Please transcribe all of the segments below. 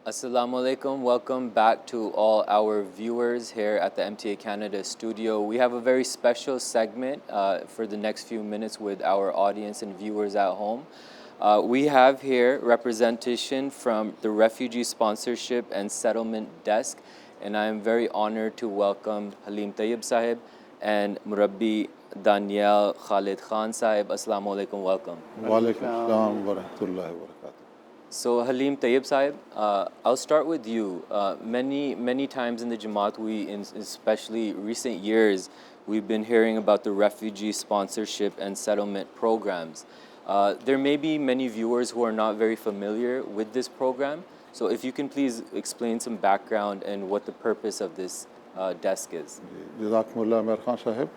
Assalamu alaikum. Welcome back to all our viewers here at the MTA Canada studio. We have a very special segment for the next few minutes with our audience and viewers at home. We have here representation from the Refugee Sponsorship and Settlement Desk, and I am very honored to welcome Halim Tayyib Sahib and Murabbi Danielle Khalid Khan Sahib. Assalamu alaikum. Welcome. Walaikum assalam wa rahmatullahi wa barakatuh. So Halim Tayyib Sahib, I'll start with you. Many times in the Jamaat, especially recent years, we've been hearing about the refugee sponsorship and settlement programs. There may be many viewers who are not very familiar with this program. So if you can please explain some background and what the purpose of this desk is. Jazakumullah Mir Khan Sahib.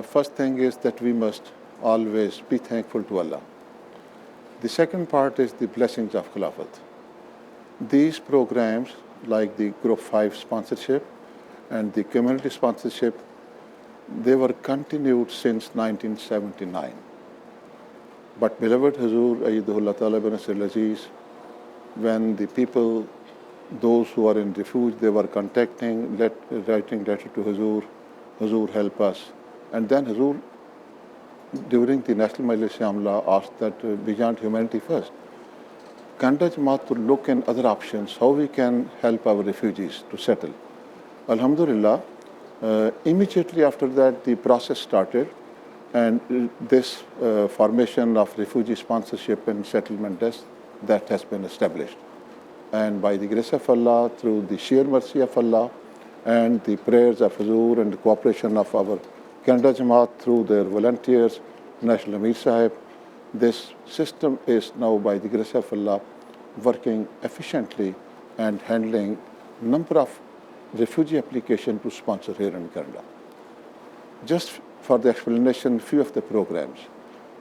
First thing is that we must always be thankful to Allah. The second part is the blessings of Khilafat. These programs like the Group 5 sponsorship and the community sponsorship, they were continued since 1979. But beloved Hazur Ayyadullah Ta'ala bin Nasir Aziz, when the people, those who are in refuge, they were contacting, writing letter to Hazur, Hazur help us. And then Hazur, during the National Majlis Amla, asked that beyond humanity first, Canada Jamaat to look in other options, how we can help our refugees to settle. Alhamdulillah, immediately after that, the process started, and this formation of refugee sponsorship and settlement desk, that has been established. And by the grace of Allah, through the sheer mercy of Allah, and the prayers of Hazur and the cooperation of our Canada Jamaat through their volunteers, National Amir Sahib, this system is now, by the grace of Allah, working efficiently and handling number of refugee applications to sponsor here in Canada. Just for the explanation, few of the programs.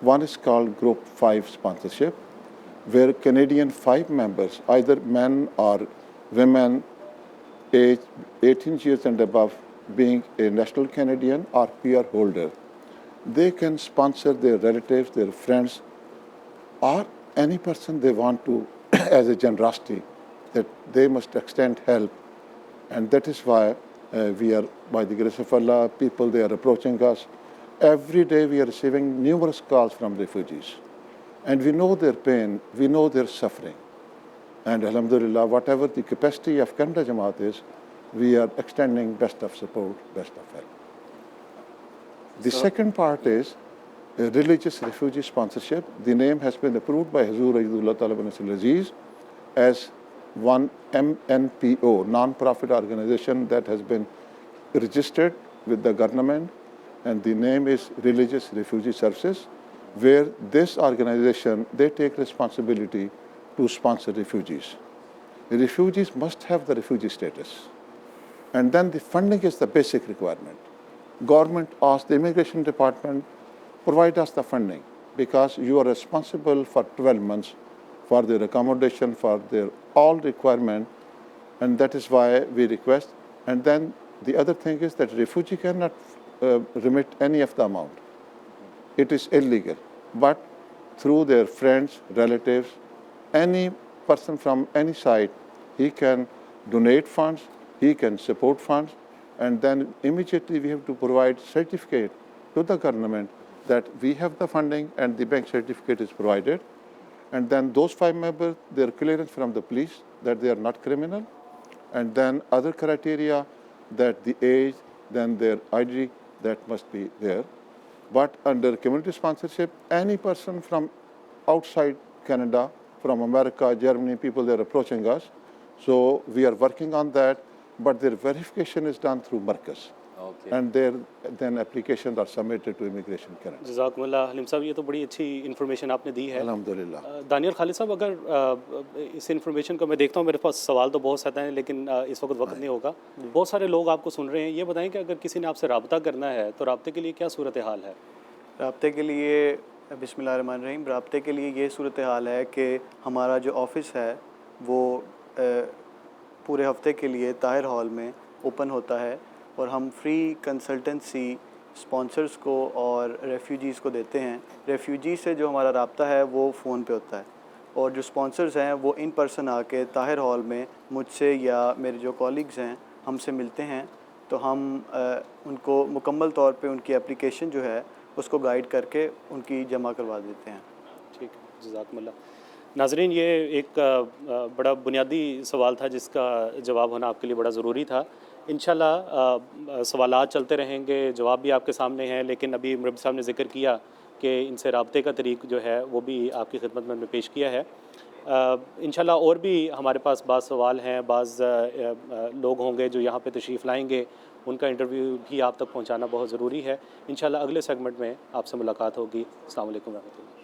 One is called Group 5 Sponsorship, where Canadian 5 members, either men or women, age 18 years and above, being a national Canadian or PR holder, they can sponsor their relatives, their friends, or any person they want to as a generosity, that they must extend help. And that is why we are, by the grace of Allah, people, they are approaching us. Every day we are receiving numerous calls from refugees. And we know their pain, we know their suffering. And alhamdulillah, whatever the capacity of Canada Jamaat is, we are extending best of support, best of help. The second part is religious refugee sponsorship. The name has been approved by Hazur Ayyadullah Ta'ala bin Nasir Aziz as one MNPO, non-profit organization that has been registered with the government, and the name is Religious Refugee Services, where this organization, they take responsibility to sponsor refugees. The refugees must have the refugee status. And then the funding is the basic requirement. Government asks the immigration department, provide us the funding, because you are responsible for 12 months for their accommodation, for their all requirement, and that is why we request. And then the other thing is that refugee cannot remit any of the amount. It is illegal. But through their friends, relatives, any person from any side, he can donate funds, he can support funds, and then immediately we have to provide certificate to the government that we have the funding and the bank certificate is provided. And then those 5 members, their clearance from the police that they are not criminal, and then other criteria that the age, then their ID, that must be there. But under community sponsorship, any person from outside Canada, from America, Germany, people, they're approaching us. So we are working on that, but their verification is done through Marcus. Okay. And then applications are submitted to Immigration Canada. जज़ाकुमुल्लाह haleem साहब, ये तो बड़ी अच्छी information आपने दी है। अल्हम्दुलिल्लाह। Daniel Khalid साहब, अगर इस इन्फॉर्मेशन को मैं देखता हूँ, मेरे पास सवाल तो बहुत सारे हैं, लेकिन इस वक्त नहीं होगा। बहुत सारे लोग आपको सुन रहे हैं। ये बताएं कि अगर किसी ने आपसे रब्ता करना है तो रब्ते के लिए क्या सूरत हाल है? रब्ते के लिए बिस्मिल्लाहिर्रहमानिर्रहीम, रब्ते के लिए ये सूरत हाल है कि हमारा जो ऑफ़िस है वो पूरे हफ्ते के लिए ताहिर हॉल में ओपन होता है, और हम फ्री कंसल्टेंसी स्पॉन्सर्स को और रेफ्यूजीज़ को देते हैं। रेफ्यूजी से जो हमारा रब्ता है वो फ़ोन पे होता है, और जो स्पॉन्सर्स हैं वो इन पर्सन आके ताहिर हॉल में मुझसे या मेरे जो कॉलीग्स हैं हमसे मिलते हैं, तो हम उनको मुकम्मल तौर पे उनकी एप्लीकेशन जो है उसको गाइड करके उनकी जमा करवा देते हैं। ठीक है, जज़ाकमुल्लाह। नाज़रीन, ये एक बड़ा बुनियादी सवाल था जिसका जवाब होना आपके लिए बड़ा ज़रूरी था। इंशाल्लाह सवालात चलते रहेंगे, जवाब भी आपके सामने हैं, लेकिन अभी मुरब्बी साहब ने ज़िक्र किया कि इनसे राब्ते का तरीक़ जो है वो भी आपकी खिदमत में हमने पेश किया है। इंशाल्लाह और भी हमारे पास बाज़ सवाल हैं, बाज़ लोग होंगे जो यहाँ पे तशरीफ़ लाएँगे, उनका इंटरव्यू भी आप तक पहुँचाना बहुत ज़रूरी है। इंशाल्लाह अगले सेगमेंट में आपसे मुलाकात होगी। अस्सलाम वालेकुम रहमतुल्लाह।